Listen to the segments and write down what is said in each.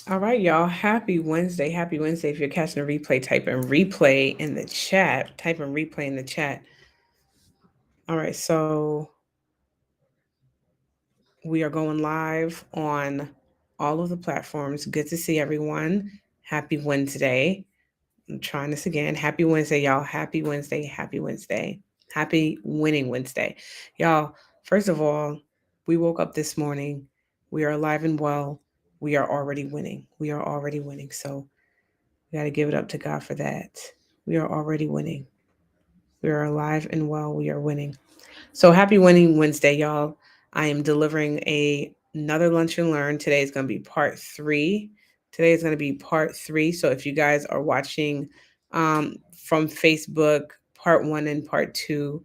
All right, y'all. Happy Wednesday. Happy Wednesday. If you're catching a replay, type in replay in the chat. Type in replay in the chat. All right, so we are going live on all of the platforms. Good to see everyone. Happy Wednesday. I'm trying this again. Happy Wednesday, y'all. Happy Wednesday. Happy Wednesday. Happy winning Wednesday. Y'all, first of all, we woke up this morning. We are alive and well. We are already winning. We are already winning. So we got to give it up to God for that. We are already winning. We are alive and well. We are winning. So happy winning Wednesday, y'all. I am delivering another lunch and learn. Today is going to be part 3. Today is going to be part 3. So if you guys are watching from Facebook, part 1 and part 2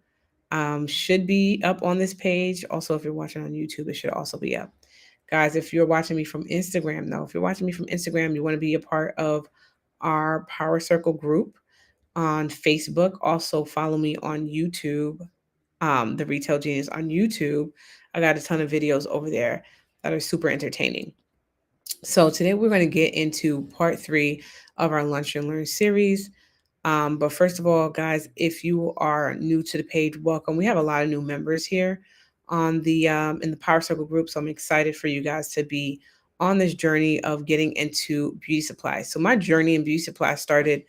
should be up on this page. Also, if you're watching on YouTube, it should also be up. Guys, if you're watching me from Instagram, though, if you're watching me from Instagram, you want to be a part of our Power Circle group on Facebook. Also, follow me on YouTube, the Retail Genius on YouTube. I got a ton of videos over there that are super entertaining. So, today we're going to get into part 3 of our Lunch and Learn series. But first of all, guys, if you are new to the page, welcome. We have a lot of new members here on the in the Power Circle group, so I'm excited for you guys to be on this journey of getting into beauty supply. So my journey in beauty supply started.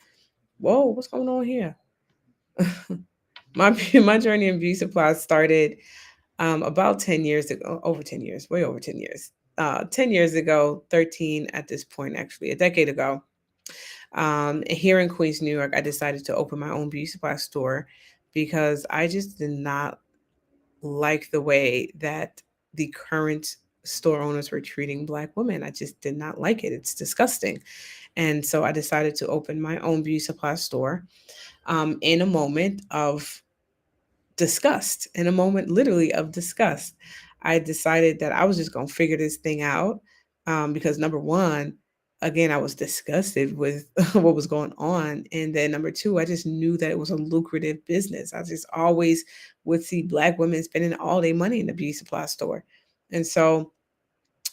Whoa, what's going on here? my my journey in beauty supply started about 10 years ago, over 10 years, way over 10 years. 10 years ago, 13 at this point, actually, a decade ago. Here in Queens, New York, I decided to open my own beauty supply store because I just did not like the way that the current store owners were treating Black women. I just did not like it. It's disgusting. And so I decided to open my own beauty supply store in a moment of disgust, in a moment literally of disgust. I decided that I was just going to figure this thing out because number one, again, I was disgusted with what was going on. And then number two, I just knew that it was a lucrative business. I just always would see Black women spending all their money in the beauty supply store. And so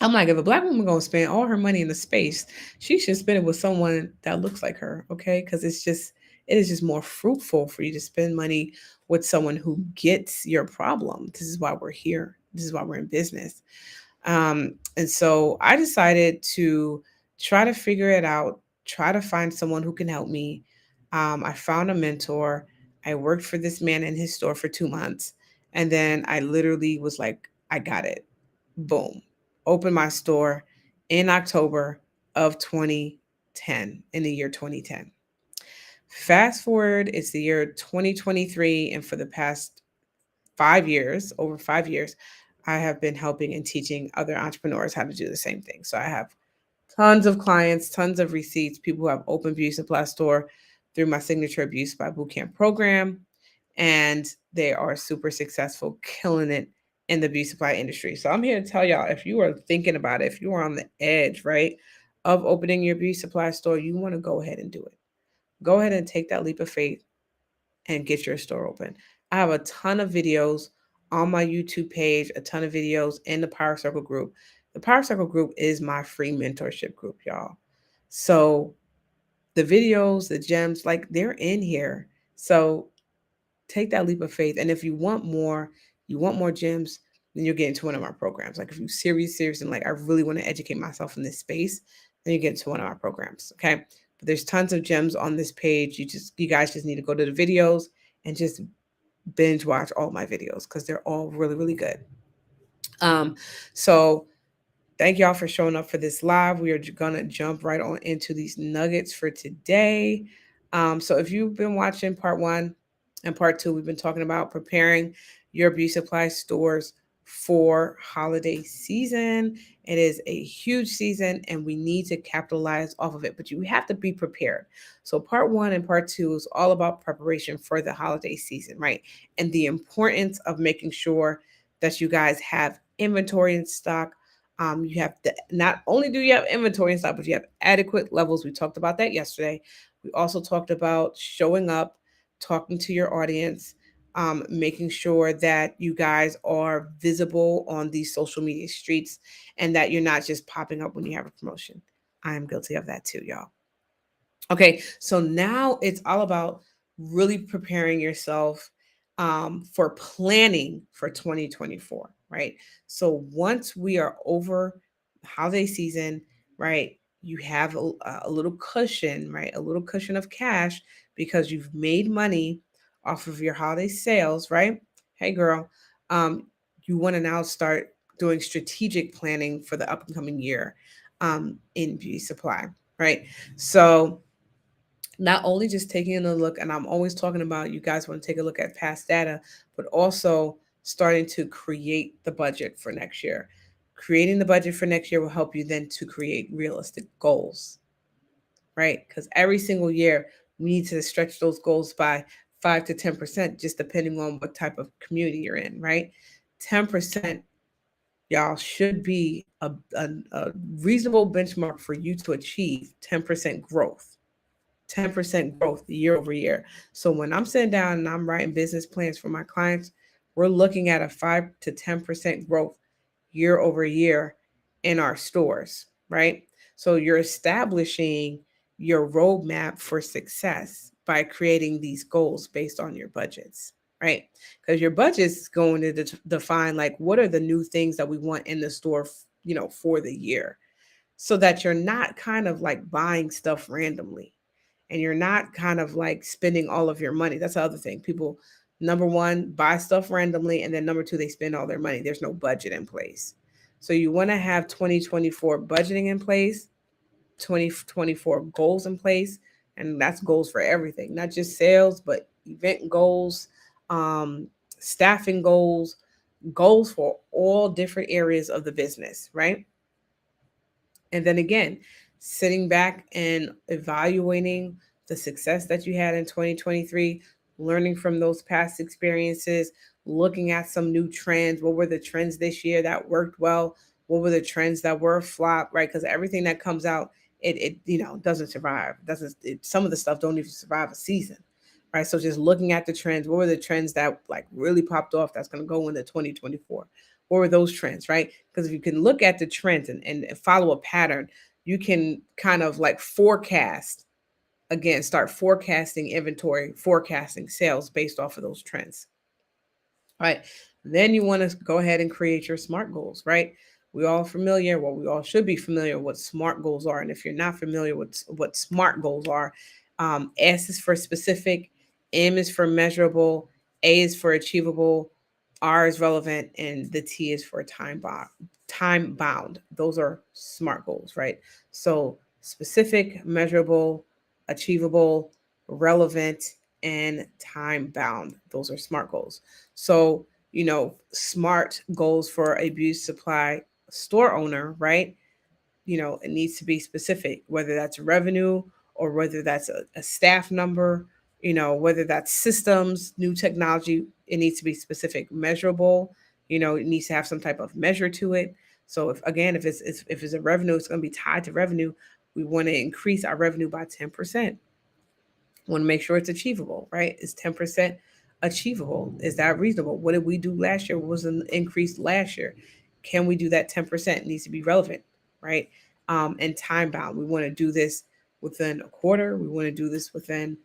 I'm like, if a Black woman gonna spend all her money in the space, she should spend it with someone that looks like her, okay? Because it is just more fruitful for you to spend money with someone who gets your problem. This is why we're here. This is why we're in business. And so I decided to try to figure it out, try to find someone who can help me. I found a mentor. I worked for this man in his store for 2 months. And then I literally was like, I got it. Boom. Opened my store in October of 2010, in the year 2010. Fast forward, it's the year 2023. And for the past 5 years, over 5 years, I have been helping and teaching other entrepreneurs how to do the same thing. So I have tons of clients, tons of receipts, people who have opened beauty supply store through my signature Beauty Supply Bootcamp program, and they are super successful, killing it in the beauty supply industry. So I'm here to tell y'all, if you are thinking about it, if you are on the edge, right, of opening your beauty supply store, you want to go ahead and do it. Go ahead and take that leap of faith and get your store open. I have a ton of videos on my YouTube page, a ton of videos in the Power Circle group. The Power Circle group is my free mentorship group, y'all. So the videos, the gems, like they're in here. So take that leap of faith. And if you want more gems, then you'll get into one of our programs. Like if you serious and like I really want to educate myself in this space, then you get into one of our programs. Okay. But there's tons of gems on this page. You guys just need to go to the videos and just binge watch all my videos because they're all really, really good. Um, so thank y'all for showing up for this live. We are gonna jump right on into these nuggets for today. So if you've been watching part 1 and part 2, we've been talking about preparing your beauty supply stores for holiday season. It is a huge season and we need to capitalize off of it, but you have to be prepared. So part 1 and part 2 is all about preparation for the holiday season, right? And the importance of making sure that you guys have inventory in stock. You have to, not only do you have inventory in stock, but you have adequate levels. We talked about that yesterday. We also talked about showing up, talking to your audience, making sure that you guys are visible on these social media streets and that you're not just popping up when you have a promotion. I am guilty of that too, y'all. Okay, so now it's all about really preparing yourself for planning for 2024, right? So once we are over holiday season, right, you have a little cushion, right? A little cushion of cash because you've made money off of your holiday sales, right? Hey, girl, um, you want to now start doing strategic planning for the upcoming year in beauty supply, right? So, not only just taking a look, and I'm always talking about you guys want to take a look at past data, but also starting to create the budget for next year. Creating the budget for next year will help you then to create realistic goals, right? Because every single year we need to stretch those goals by 5 to 10%, just depending on what type of community you're in, right? 10%, y'all, should be a reasonable benchmark for you to achieve 10% growth. 10% growth year over year. So when I'm sitting down and I'm writing business plans for my clients, we're looking at a 5 to 10% growth year over year in our stores, right? So you're establishing your roadmap for success by creating these goals based on your budgets, right? Because your budget is going to define like what are the new things that we want in the store, for the year, so that you're not kind of like buying stuff randomly and you're not kind of like spending all of your money. That's the other thing. People, number one, buy stuff randomly. And then number two, they spend all their money. There's no budget in place. So you want to have 2024 budgeting in place, 2024 goals in place. And that's goals for everything, not just sales, but event goals, um, staffing goals, goals for all different areas of the business, right? And then again, sitting back and evaluating the success that you had in 2023, learning from those past experiences, looking at some new trends. What were the trends this year that worked well? What were the trends that were a flop, right? Because everything that comes out, it doesn't survive. Doesn't some of the stuff don't even survive a season, right? So just looking at the trends, what were the trends that like really popped off that's going to go into 2024? What were those trends, right? Because if you can look at the trends and follow a pattern, you can kind of like forecast, again, start forecasting inventory, forecasting sales based off of those trends, right? Then you want to go ahead and create your SMART goals, right? We all familiar, well, we all should be familiar what SMART goals are. And if you're not familiar with what SMART goals are, S is for specific, M is for measurable, A is for achievable, R is relevant, and the T is for time bound. Time bound. Those are SMART goals, right? So specific, measurable, achievable, relevant, and time bound. Those are SMART goals. So, SMART goals for a beauty supply store owner, right? It needs to be specific, whether that's revenue or whether that's a staff number, whether that's systems, new technology, it needs to be specific, measurable, it needs to have some type of measure to it. So if it's a revenue, it's going to be tied to revenue. We want to increase our revenue by 10%. Want to make sure it's achievable, right? Is 10% achievable? Is that reasonable? What did we do last year? What was an increase last year? Can we do that 10%? It needs to be relevant, right? And time bound. We want to do this within a quarter. We want to do this within,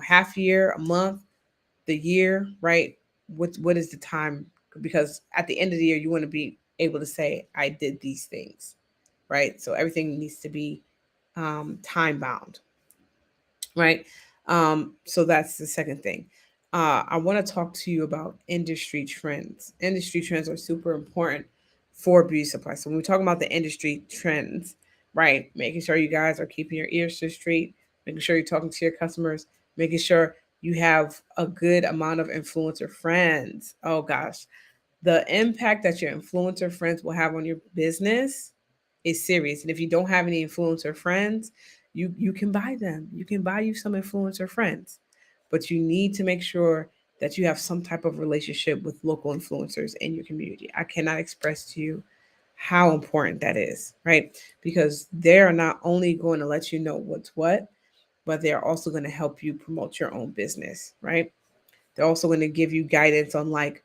half year, a month, the year, right? What is the time? Because at the end of the year, you want to be able to say, I did these things, right? So everything needs to be time bound, right? So that's the second thing. I want to talk to you about industry trends. Industry trends are super important for beauty supply. So when we're talking about the industry trends, right, making sure you guys are keeping your ears to the street, making sure you're talking to your customers, making sure you have a good amount of influencer friends. Oh gosh, the impact that your influencer friends will have on your business is serious. And if you don't have any influencer friends, you can buy them. You can buy you some influencer friends, but you need to make sure that you have some type of relationship with local influencers in your community. I cannot express to you how important that is, right? Because they're not only going to let you know what's what, but they're also going to help you promote your own business, right? They're also going to give you guidance on like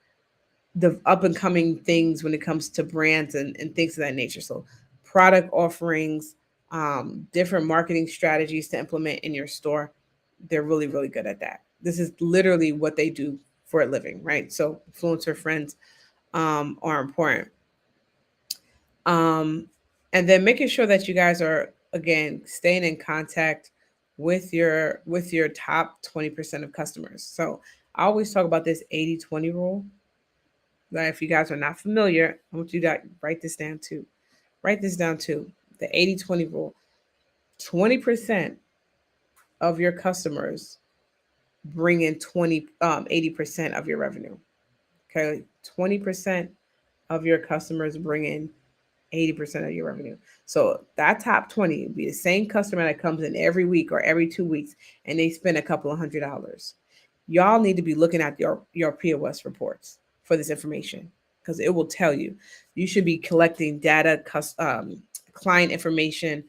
the up and coming things when it comes to brands and things of that nature. So product offerings, different marketing strategies to implement in your store. They're really, really good at that. This is literally what they do for a living, right? So influencer friends are important. Um, and then making sure that you guys are again staying in contact with your top 20% of customers. So I always talk about this 80-20 rule. That if you guys are not familiar, I want you to write this down too. Write this down too. The 80-20 rule. 20% of your customers bring in 80% of your revenue. Okay. 20% of your customers bring in 80% of your revenue. So that top 20 would be the same customer that comes in every week or every 2 weeks and they spend a couple of $100s. Y'all need to be looking at your POS reports for this information because it will tell you. You should be collecting data, client information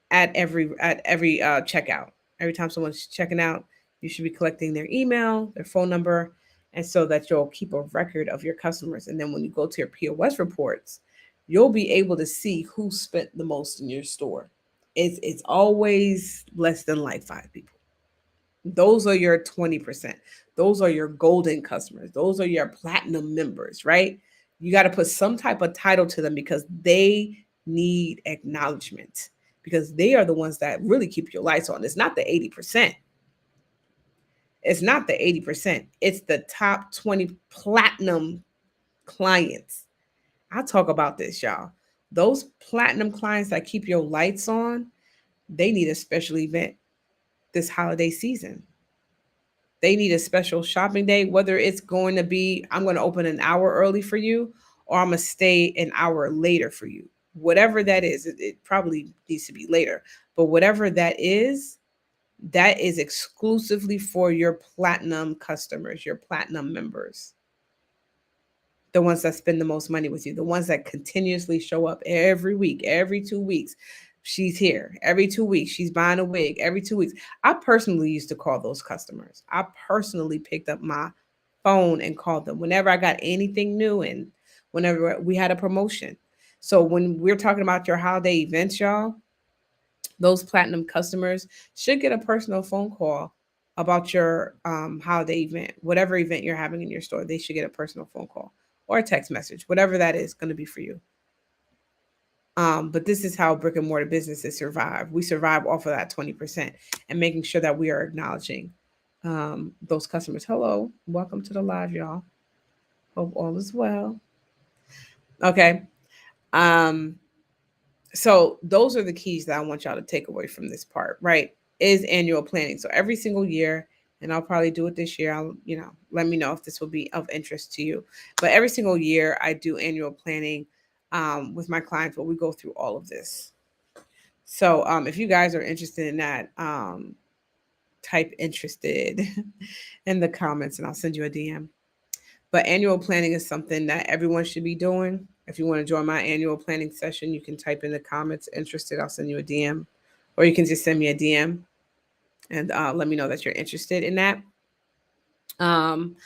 at every checkout. Every time someone's checking out, you should be collecting their email, their phone number, and so that you'll keep a record of your customers. And then when you go to your POS reports, you'll be able to see who spent the most in your store. It's always less than like 5 people. Those are your 20%. Those are your golden customers. Those are your platinum members, right? You got to put some type of title to them because they need acknowledgement because they are the ones that really keep your lights on. It's not the 80%. It's not the 80%. It's the top 20 platinum clients. I'll talk about this, y'all. Those platinum clients that keep your lights on, they need a special event this holiday season. They need a special shopping day, whether it's going to be, I'm going to open an hour early for you, or I'm going to stay an hour later for you. Whatever that is, it probably needs to be later. But whatever that is exclusively for your platinum customers, your platinum members, the ones that spend the most money with you, the ones that continuously show up every week, every 2 weeks. She's here every 2 weeks. She's buying a wig every 2 weeks. I personally used to call those customers. I personally picked up my phone and called them whenever I got anything new and whenever we had a promotion. So when we're talking about your holiday events, y'all, those platinum customers should get a personal phone call about your holiday event, whatever event you're having in your store. They should get a personal phone call or a text message, whatever that is going to be for you. But this is how brick and mortar businesses survive. We survive off of that 20% and making sure that we are acknowledging those customers. Hello, welcome to the live, y'all. Hope all is well. Okay. Um, so those are the keys that I want y'all to take away from this part, right? Is annual planning. So every single year, and I'll probably do it this year. Let me know if this will be of interest to you. But every single year, I do annual planning with my clients where we go through all of this. So if you guys are interested in that, type interested in the comments and I'll send you a DM. But annual planning is something that everyone should be doing. If you want to join my annual planning session, you can type in the comments interested. I'll send you a DM, or you can just send me a DM and let me know that you're interested in that. Um,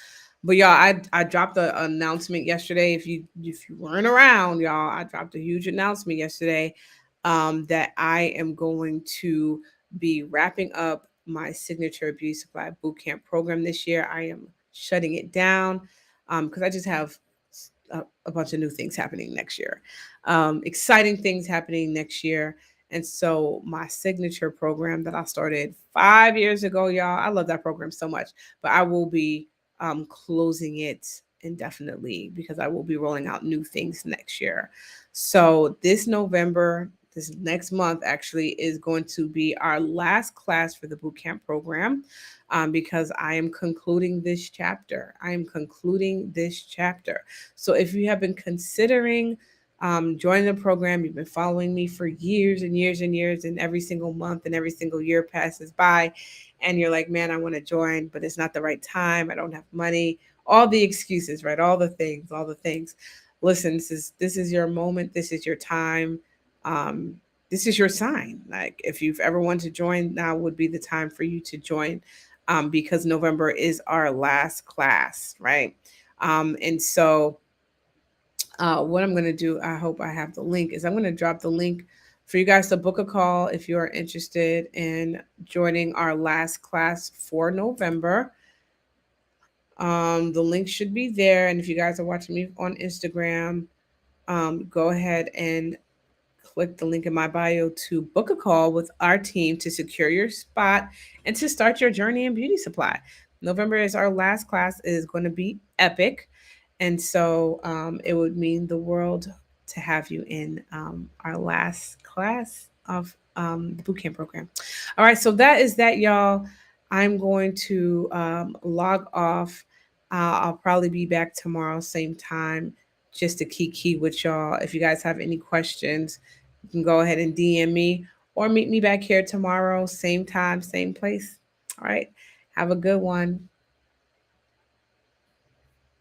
but y'all, I dropped an announcement yesterday. If you weren't around, y'all, I dropped a huge announcement yesterday that I am going to be wrapping up my signature beauty supply bootcamp program this year. I am shutting it down because I just have a bunch of new things happening next year, exciting things happening next year. And so my signature program that I started 5 years ago, y'all, I love that program so much. But I will be closing it indefinitely because I will be rolling out new things next year. So this November, this next month actually is going to be our last class for the bootcamp program because I am concluding this chapter. I am concluding this chapter. So if you have been considering joining the program, you've been following me for years and years and years, and every single month and every single year passes by, and you're like, man, I want to join, but it's not the right time. I don't have money. All the excuses, right? All the things, all the things. Listen, this is your moment. This is your time. Um, this is your sign. Like if you've ever wanted to join, now would be the time for you to join because November is our last class, right? And so what I'm going to do, I hope I have the link, is I'm going to drop the link for you guys to book a call if you are interested in joining our last class for November. The link should be there. And if you guys are watching me on Instagram, go ahead and click the link in my bio to book a call with our team to secure your spot and to start your journey in beauty supply. November is our last class. It is going to be epic. And so it would mean the world to have you in our last class of the bootcamp program. All right, so that is that, y'all. I'm going to log off. I'll probably be back tomorrow, same time, just to key with y'all. If you guys have any questions, you can go ahead and DM me or meet me back here tomorrow, same time, same place. All right, have a good one.